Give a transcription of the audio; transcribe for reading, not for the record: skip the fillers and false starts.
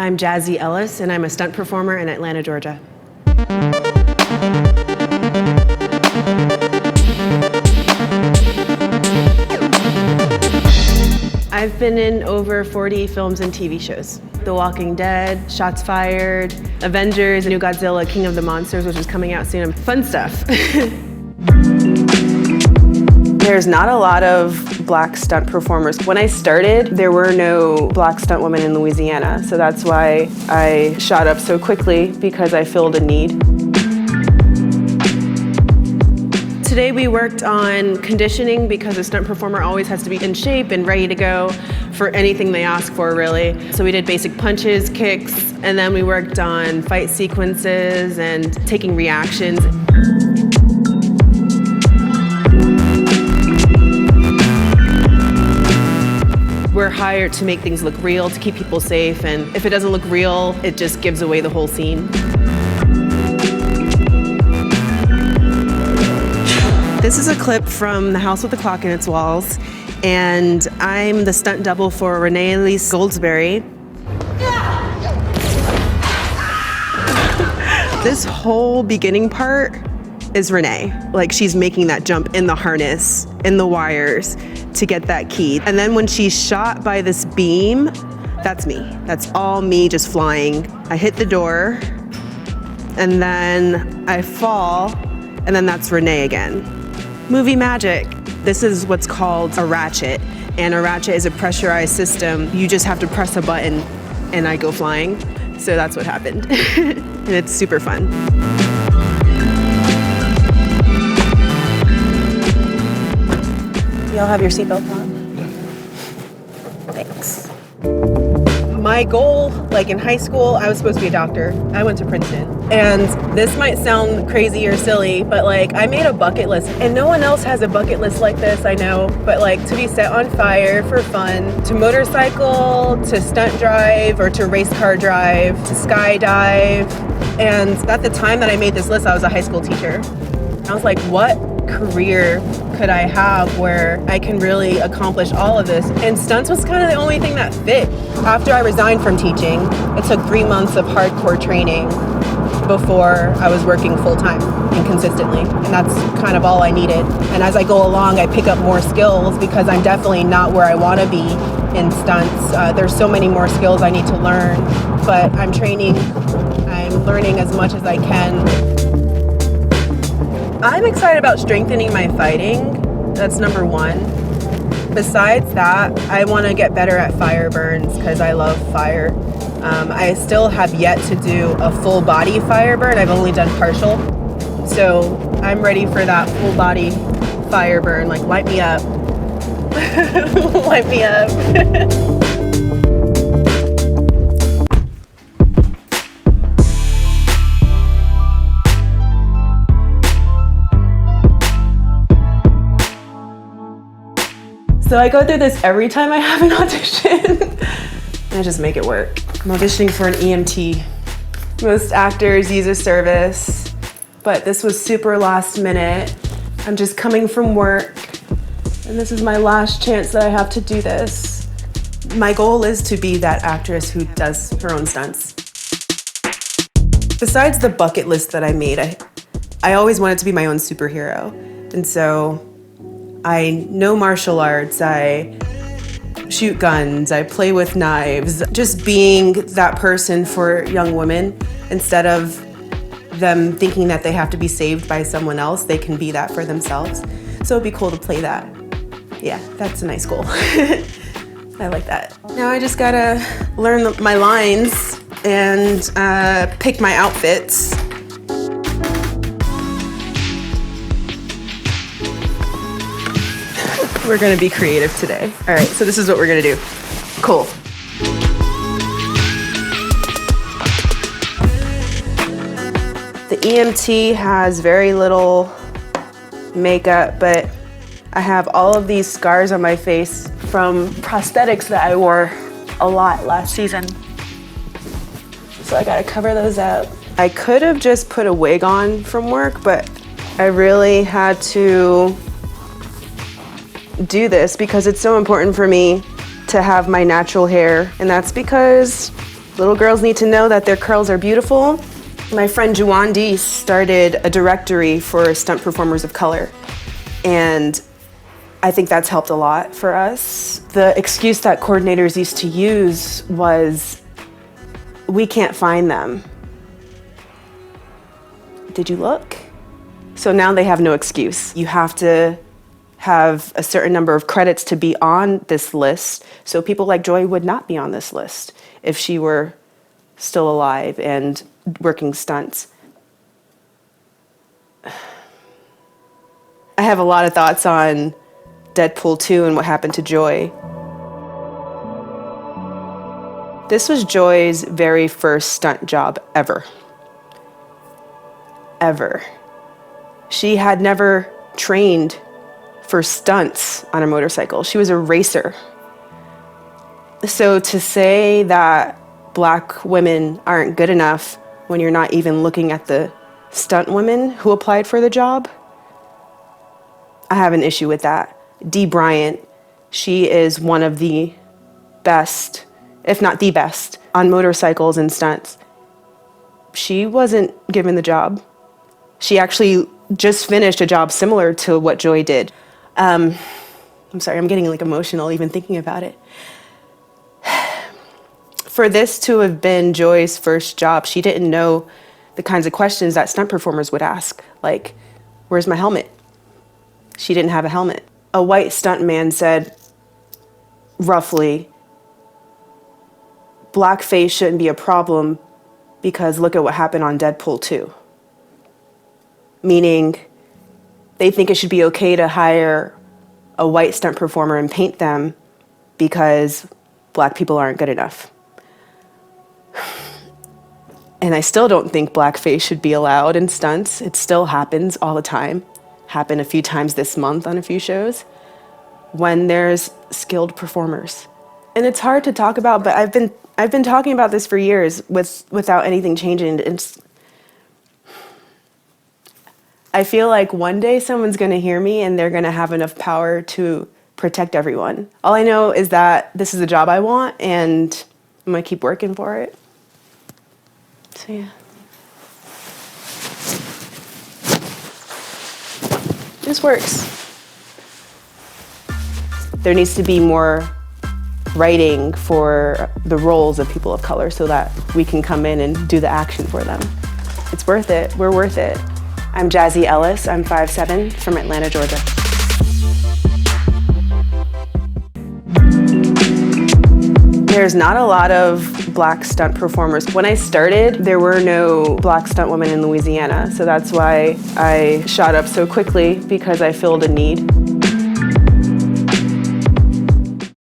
I'm Jazzy Ellis, and I'm a stunt performer in Atlanta, Georgia. I've been in over 40 films and TV shows. The Walking Dead, Shots Fired, Avengers, New Godzilla, King of the Monsters, which is coming out soon. Fun stuff. There's not a lot of Black stunt performers. When I started, there were no Black stunt women in Louisiana, so that's why I shot up so quickly, because I filled a need. Today we worked on conditioning, because a stunt performer always has to be in shape and ready to go for anything they ask for, really. So we did basic punches, kicks, and then we worked on fight sequences and taking reactions. We're hired to make things look real, to keep people safe, and if it doesn't look real, it just gives away the whole scene. This is a clip from The House with the Clock in Its Walls, and I'm the stunt double for Renee Elise Goldsberry. This whole beginning part is Renee. Like, she's making that jump in the harness, in the wires, to get that key. And then when she's shot by this beam, that's me. That's all me just flying. I hit the door, and then I fall, and then that's Renee again. Movie magic. This is what's called a ratchet, and a ratchet is a pressurized system. You just have to press a button, and I go flying. So that's what happened. And it's super fun. Y'all have your seatbelt on? Yeah. Thanks. My goal, like in high school, I was supposed to be a doctor. I went to Princeton. And this might sound crazy or silly, but like, I made a bucket list, and no one else has a bucket list like this, I know. But like, to be set on fire for fun, to motorcycle, to stunt drive, or to race car drive, to skydive. And at the time that I made this list, I was a high school teacher. I was like, what career could I have where I can really accomplish all of this? And stunts was kind of the only thing that fit. After I resigned from teaching, it took 3 months of hardcore training before I was working full-time and consistently. And that's kind of all I needed. And as I go along, I pick up more skills, because I'm definitely not where I want to be in stunts. There's so many more skills I need to learn, but I'm training, I'm learning as much as I can. I'm excited about strengthening my fighting. That's number one. Besides that, I want to get better at fire burns, because I love fire. I still have yet to do a full body fire burn. I've only done partial. So I'm ready for that full body fire burn. Like, light me up. Light me up. So I go through this every time I have an audition. And I just make it work. I'm auditioning for an EMT. Most actors use a service, but this was super last minute. I'm just coming from work, and this is my last chance that I have to do this. My goal is to be that actress who does her own stunts. Besides the bucket list that I made, I always wanted to be my own superhero. And so I know martial arts, I shoot guns, I play with knives. Just being that person for young women, instead of them thinking that they have to be saved by someone else, they can be that for themselves. So it'd be cool to play that. Yeah, that's a nice goal. I like that. Now I just gotta learn my lines and pick my outfits. We're gonna be creative today. All right, so this is what we're gonna do. Cool. The EMT has very little makeup, but I have all of these scars on my face from prosthetics that I wore a lot last season. So I gotta cover those up. I could have just put a wig on from work, but I really had to do this because it's so important for me to have my natural hair. And that's because Little girls need to know that their curls are beautiful. My friend Juwan D started a directory for stunt performers of color, and I think that's helped a lot for us. The excuse that coordinators used to use was, we can't find them. Did you look? So now they have no excuse. You have to have a certain number of credits to be on this list, so people like Joy would not be on this list if she were still alive and working stunts. I have a lot of thoughts on Deadpool 2 and what happened to Joy. This was Joy's very first stunt job ever. Ever. She had never trained for stunts on a motorcycle. She was a racer. So to say that Black women aren't good enough when you're not even looking at the stunt women who applied for the job, I have an issue with that. Dee Bryant, she is one of the best, if not the best, on motorcycles and stunts. She wasn't given the job. She actually just finished a job similar to what Joy did. I'm sorry, I'm getting like emotional even thinking about it. For this to have been Joy's first job, she didn't know the kinds of questions that stunt performers would ask, like, where's my helmet? She didn't have a helmet. A white stunt man said, roughly, blackface shouldn't be a problem because look at what happened on Deadpool 2. Meaning, they think it should be okay to hire a white stunt performer and paint them because Black people aren't good enough. And I still don't think blackface should be allowed in stunts. It still happens all the time. Happened a few times this month on a few shows when there's skilled performers. And it's hard to talk about, but I've been talking about this for years without anything changing. I feel like one day someone's gonna hear me and they're gonna have enough power to protect everyone. All I know is that this is the job I want and I'm gonna keep working for it. So yeah. This works. There needs to be more writing for the roles of people of color so that we can come in and do the action for them. It's worth it. We're worth it. I'm Jazzy Ellis. I'm 5'7", from Atlanta, Georgia. There's not a lot of Black stunt performers. When I started, there were no Black stunt women in Louisiana, so that's why I shot up so quickly, because I filled a need.